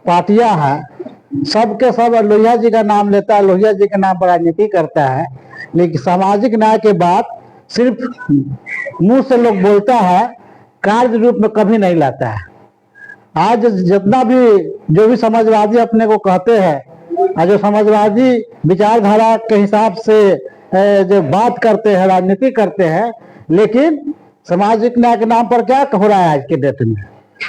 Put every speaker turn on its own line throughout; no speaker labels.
पार्टियां हैं सबके सब लोहिया जी का नाम लेता है, लोहिया जी के नाम पर राजनीति करता है, लेकिन सामाजिक न्याय के बात सिर्फ मुंह से लोग बोलता है, कार्य रूप में कभी नहीं लाता है। आज जितना भी जो भी समाजवादी अपने को कहते हैं, जो समाजवादी विचारधारा के हिसाब से जो बात करते हैं, राजनीति करते हैं, लेकिन सामाजिक न्याय के नाम पर क्या हो रहा है आज के डेट में?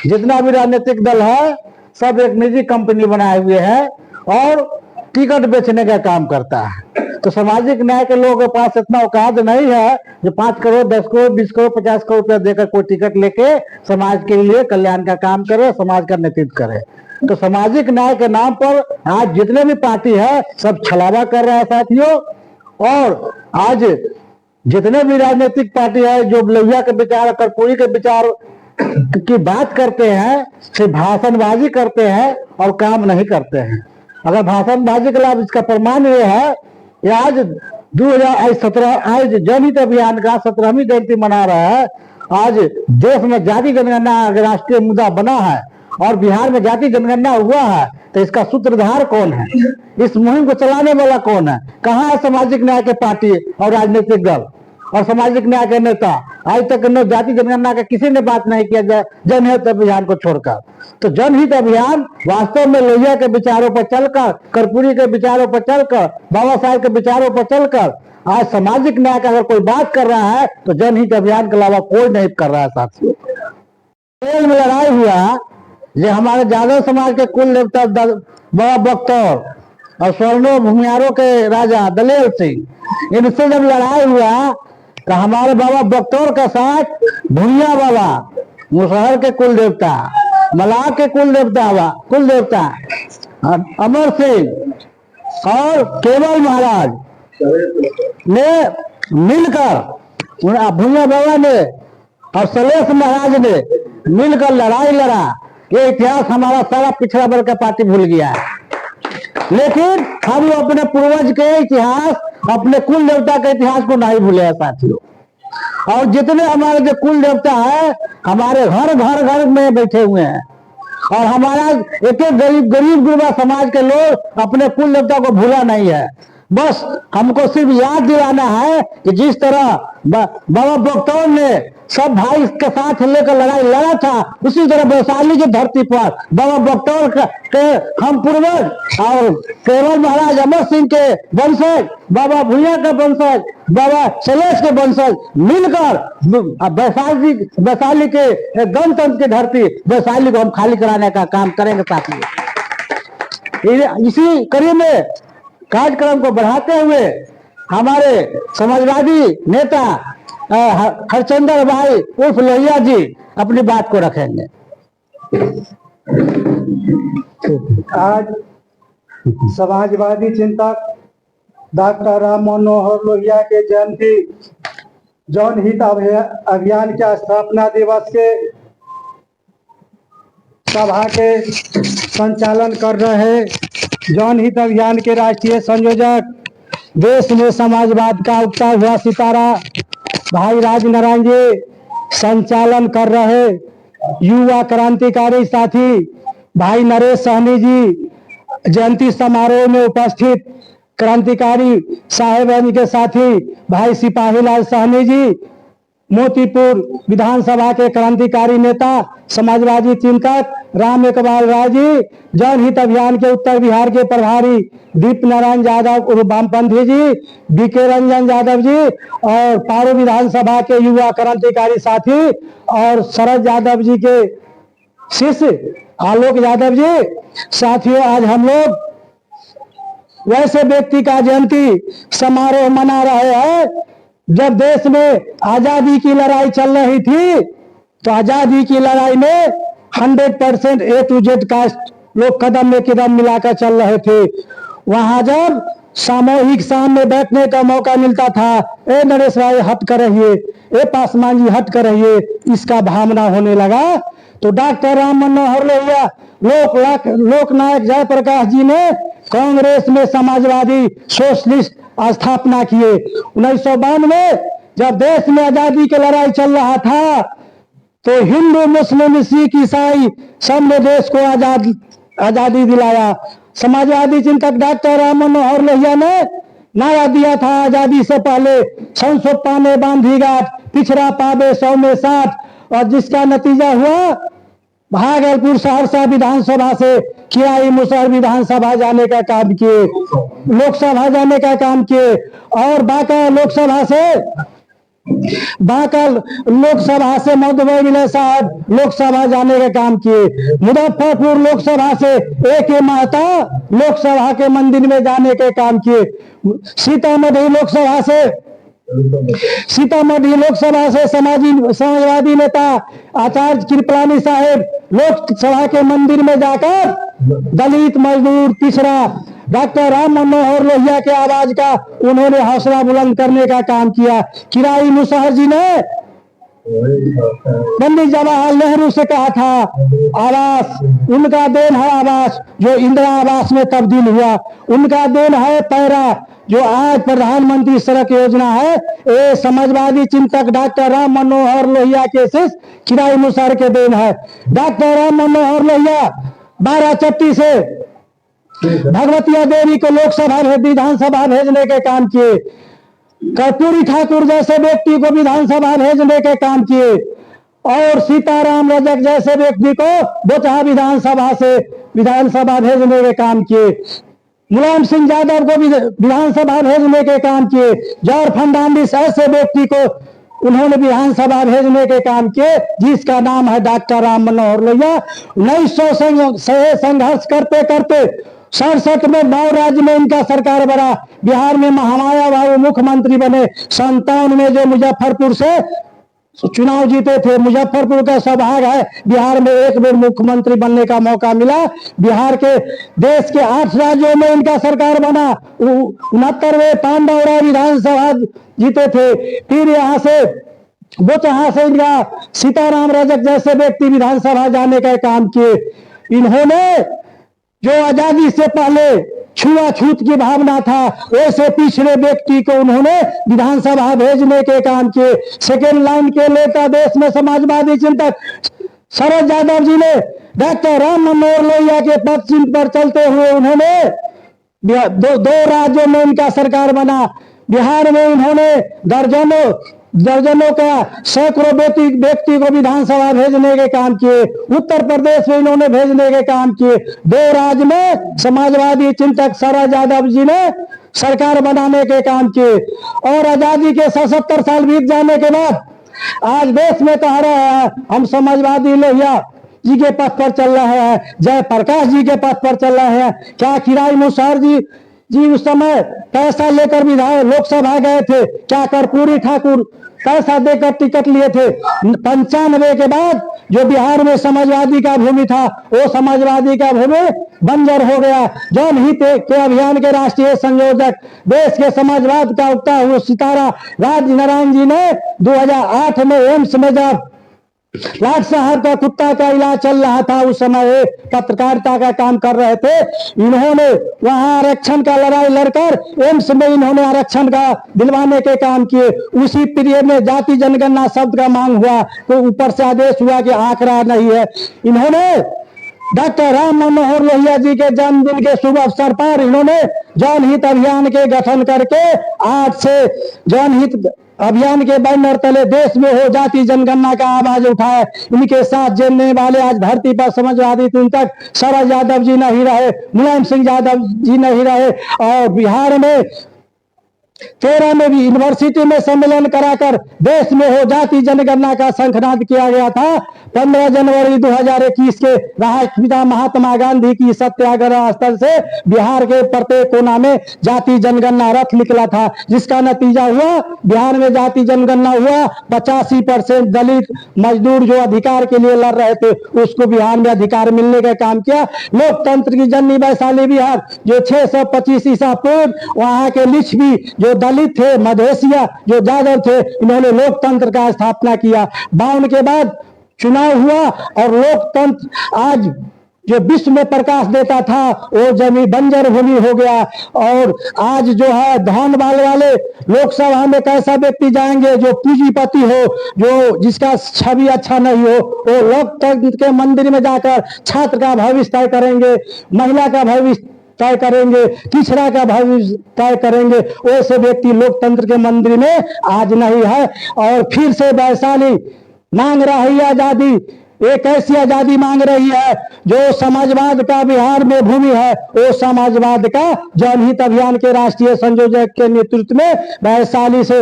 जितना भी राजनीतिक दल है सब एक निजी कंपनी बनाए हुए है और टिकट बेचने का काम करता है। तो सामाजिक न्याय के लोगों के पास इतना औकात नहीं है जो 5 करोड़ 10 करोड़ 20 करोड़ 50 करोड़ रुपया देकर कोई टिकट लेके समाज के लिए कल्याण का काम करे, समाज का नेतृत्व करे। तो सामाजिक न्याय के नाम पर आज जितने भी पार्टी है सब छलावा कर रहा है साथियों। और आज जितने भी राजनीतिक पार्टी है जो लोहिया के विचार, कर्पूरी के विचार की बात करते हैं, सिर्फ भाषणबाजी करते हैं और काम नहीं करते हैं। अगर भाषणबाजी के लाभ इसका प्रमाण ये है कि आज 2017 आज जनहित अभियान का 17वीं जयंती मना रहा है। आज देश में जाति जनगणना राष्ट्रीय मुद्दा बना है और बिहार में जाति जनगणना हुआ है, तो इसका सूत्रधार कौन है? इस मुहिम को चलाने वाला कौन है? कहाँ है सामाजिक न्याय के पार्टी और राजनीतिक दल और सामाजिक न्याय के नेता? आज तक न जाति जनगणना का किसी ने बात नहीं किया जनहित अभियान को छोड़कर। तो जनहित अभियान वास्तव में लोहिया के विचारों पर चलकर, कर्पूरी के विचारों पर चलकर, बाबा साहेब के विचारों पर चलकर आज सामाजिक न्याय का अगर कोई बात कर रहा है तो जनहित अभियान के अलावा कोई नहीं कर रहा है साथियों। जेल में लड़ाई हुआ, ये हमारे यादव समाज के कुल देवता बाबा बख्तौर और स्वर्णो भूमियारों के राजा दलेल सिंह, इनसे जब लड़ाई हुआ तो हमारे बाबा बख्तौर का साथ भूमिया बाबा मुसहर के कुल देवता, मलाह के कुल देवता अमर सिंह और केवल महाराज ने मिलकर, भूमिया बाबा ने और सलेश महाराज ने मिलकर लड़ाई लड़ा। ये इतिहास हमारा सारा पिछड़ा वर्ग का पार्टी भूल गया है, लेकिन हम लोग अपने पूर्वज के इतिहास, अपने कुल देवता के इतिहास को नहीं भूले हैं साथियों। और जितने हमारे जो कुल देवता है हमारे घर में बैठे हुए हैं और हमारा एक गरीब गुरबा समाज के लोग अपने कुल देवता को भूला नहीं है। बस हमको सिर्फ याद दिलाना है कि जिस तरह बाबा बख्तौर ने सब भाई के साथ लेकर लड़ाई लड़ा था, उसी तरह वैशाली की धरती पर बाबा बख्तौर के हम पूर्वज और केवल महाराज अमर सिंह के वंशज, बाबा भूया के वंशज, बाबा सलेश के वंशज मिलकर वैशाली के गणतंत्र की धरती वैशाली को हम खाली कराने का काम करेंगे साथियों। इसी कड़ी में कार्यक्रम को बढ़ाते हुए हमारे समाजवादी नेता हरचंदर भाई उर्फ लोहिया जी अपनी बात को रखेंगे।
आज समाजवादी चिंतक डॉक्टर राम मनोहर लोहिया के जयंती जनहित अभियान के स्थापना दिवस के सभा के संचालन कर रहे जनहित अभियान के राष्ट्रीय संयोजक, देश में समाजवाद का उगता हुआ सितारा भाई राज नारायण जी, संचालन कर रहे युवा क्रांतिकारी साथी भाई नरेश सहनी जी, जयंती समारोह में उपस्थित क्रांतिकारी साहेबगंज के साथी भाई सिपाहीलाल सहनी जी, मोतीपुर विधानसभा के क्रांतिकारी नेता समाजवादी चिंतक राम एकबाल राय जी, जनहित अभियान के उत्तर बिहार के प्रभारी दीप नारायण यादव उर्फ वामपंथी जी, बीके रंजन यादव जी और पारू विधानसभा के युवा क्रांतिकारी साथी और शरद यादव जी के शिष्य आलोक यादव जी। साथियों, आज हम लोग वैसे व्यक्ति का जयंती समारोह मना रहे हैं जब देश में आजादी की लड़ाई चल रही थी, तो आजादी की लड़ाई में 100% A to Z कास्ट लोग कदम में कदम मिलाकर चल रहे थे। वहां जब सामूहिक शाम में बैठने का मौका मिलता था, ए नरेश भाई हट कर रहिए, ए पासवान जी हट कर रहिए, इसका भावना होने लगा। तो डॉक्टर राम मनोहर लोहिया लोकनायक जयप्रकाश जी ने कांग्रेस में समाजवादी सोशलिस्ट स्थापना किए। 1952 में जब देश में आजादी की लड़ाई चल रहा था तो हिंदू मुस्लिम सिख ईसाई सब ने देश को आजाद आजादी दिलाया। समाजवादी चिंतक डॉक्टर राम मनोहर लोहिया ने नारा दिया था आजादी से पहले, 600 पाने बांधी गांठ, पिछड़ा पावे 100 में 60, और जिसका नतीजा हुआ भागलपुर सहरसा विधानसभा से किराई मुसहर विधानसभा जाने का काम किए, लोकसभा जाने का काम किए, और बांका लोकसभा से मधुबनी विनय साहब लोकसभा जाने का काम किए। मुजफ्फरपुर लोकसभा से A.K. महता लोकसभा के मंदिर में जाने के काम किए। सीतामढ़ी लोकसभा से समाजवादी नेता आचार्य कृपलानी साहेब लोकसभा के मंदिर में जाकर दलित, मजदूर, पिछड़ा डॉक्टर राम मनोहर लोहिया के आवाज का उन्होंने हौसला बुलंद करने का काम किया। किराई मुसहर जी ने पंडित जवाहरलाल नेहरू से कहा था आवास उनका देन है, आवास जो इंदिरा आवास में तब्दील हुआ, उनका देन है पैरा जो आज प्रधानमंत्री सड़क योजना है। ये समाजवादी चिंतक डॉक्टर राम मनोहर लोहिया के शिष्य किराई मुसहर के देन है। डॉक्टर राम मनोहर लोहिया 12 से भगवतिया देवी को लोकसभा विधानसभा भेजने के काम किए। कर्पूरी ठाकुर जैसे व्यक्ति को विधानसभा भेजने के काम किए, और सीताराम रजक जैसे व्यक्ति को बोचहा विधानसभा से विधानसभा भेजने के काम किए। मुलायम सिंह यादव को विधानसभा भेजने के काम किए। जॉर्ज फर्नांडिस ऐसे व्यक्ति को उन्होंने विधानसभा भेजने के काम किए, जिसका नाम है डॉक्टर राम मनोहर लोहिया। 1900 से संघर्ष करते करते 67 में 9 राज्य में इनका सरकार बना। बिहार में महामाया बाबू मुख्यमंत्री बने। 57 में जो मुजफ्फरपुर से चुनाव जीते थे, मुजफ्फरपुर का सौभाग्य है बिहार में एक बार मुख्यमंत्री बनने का मौका मिला। बिहार के देश के 8 राज्यों में इनका सरकार बना। 69वें पांडौरा विधानसभा जीते थे। फिर यहाँ से बोचहा से इनका सीताराम रजक जैसे व्यक्ति विधानसभा जाने का काम किए। इन्होंने जो आजादी से पहले छुआछूत की भावना था, ऐसे पिछड़े व्यक्ति को उन्होंने विधानसभा भेजने के काम किए। सेकेंड लाइन के नेता देश में समाजवादी चिंतक शरद यादव जी ने डॉक्टर राम मनोहर लोहिया के पद चिन्ह पर चलते हुए उन्होंने दो राज्यों में इनका सरकार बना। बिहार में इन्होंने दर्जनों का सैकड़ों व्यक्ति को विधानसभा भेजने के काम किए। उत्तर प्रदेश में इन्होंने भेजने के काम किए। 2 राज्य में समाजवादी चिंतक शरद यादव जी ने सरकार बनाने के काम किए। और आजादी के 77 साल बीत जाने के बाद आज देश में कह रहे हैं हम समाजवादी लोहिया जी के पथ पर चल रहे हैं, जयप्रकाश जी के पथ पर चल रहे हैं। क्या किराई मुसहर जी उस समय पैसा लेकर विधायक लोकसभा गए थे? क्या कर्पूरी ठाकुर पैसा देकर टिकट लिए थे? 95 के बाद जो बिहार में समाजवादी का भूमि था, वो समाजवादी का भूमि बंजर हो गया। जनहित के अभियान के राष्ट्रीय संयोजक देश के समाजवाद का उगता हुआ सितारा राजनारायण जी ने 2008 में एम्स में जब लाट साहब का कुत्ता का इलाज चल रहा था, उस समय पत्रकारिता का काम कर रहे थे। इन्होंने वहां आरक्षण का लड़ाई लड़कर एम्स में इन्होंने आरक्षण का दिलवाने के काम किए। उसी पीरियड में जाति जनगणना शब्द का मांग हुआ तो ऊपर से आदेश हुआ कि आंकड़ा नहीं है। इन्होंने डॉक्टर राम मनोहर लोहिया जी के जन्मदिन के शुभ अवसर पर इन्होंने जनहित अभियान के गठन करके आज से जनहित अभियान के बैनर तले देश में हो जाति जनगणना का आवाज उठाए। इनके साथ जुड़ने वाले आज धरती पर समाजवादी चिंतक शरद यादव जी नहीं रहे, मुलायम सिंह यादव जी नहीं रहे, और बिहार में 13 में भी यूनिवर्सिटी में सम्मेलन कराकर देश में हो जाति जनगणना का शंखनाद किया गया था। 15 जनवरी 2021 के राष्ट्रपिता महात्मा गांधी की सत्याग्रह स्थल से बिहार के प्रत्येक कोना में जाति जनगणना रथ निकला था, जिसका नतीजा हुआ बिहार में जाति जनगणना हुआ। 85% दलित मजदूर जो अधिकार के लिए लड़ रहे थे उसको बिहार में अधिकार मिलने का काम किया। लोकतंत्र की जननी वैशाली बिहार जो 625 ईसा पूर्व वहां के लिच्छवी जो दलित थे, मधेसिया जो यादव थे, इन्होंने लोकतंत्र का स्थापना किया। 52 के बाद चुनाव हुआ और लोकतंत्र आज जो विश्व में प्रकाश देता था वो जमीन बंजर भूमि हो गया। और आज जो है धन वाले लोकसभा में कैसा व्यक्ति जाएंगे जो पूंजीपति हो, जो जिसका छवि अच्छा नहीं हो, वो लोकतंत्र के मंदिर में जाकर छात्र का भविष्य तय करेंगे, महिला का भविष्य तय करेंगे, पिछड़ा का भविष्य तय करेंगे। वैसे व्यक्ति लोकतंत्र के मंदिर में आज नहीं है। और फिर से वैशाली मांग रही है आजादी, एक ऐसी आजादी मांग रही है जो समाजवाद का बिहार में भूमि है, वो समाजवाद का जनहित अभियान के राष्ट्रीय संयोजक के नेतृत्व में वैशाली से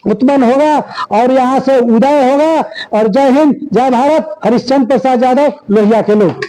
उत्पन्न होगा और यहाँ से उदय होगा। और जय हिंद, जय भारत। हरिश्चंद्र प्रसाद यादव, लोहिया के लोग।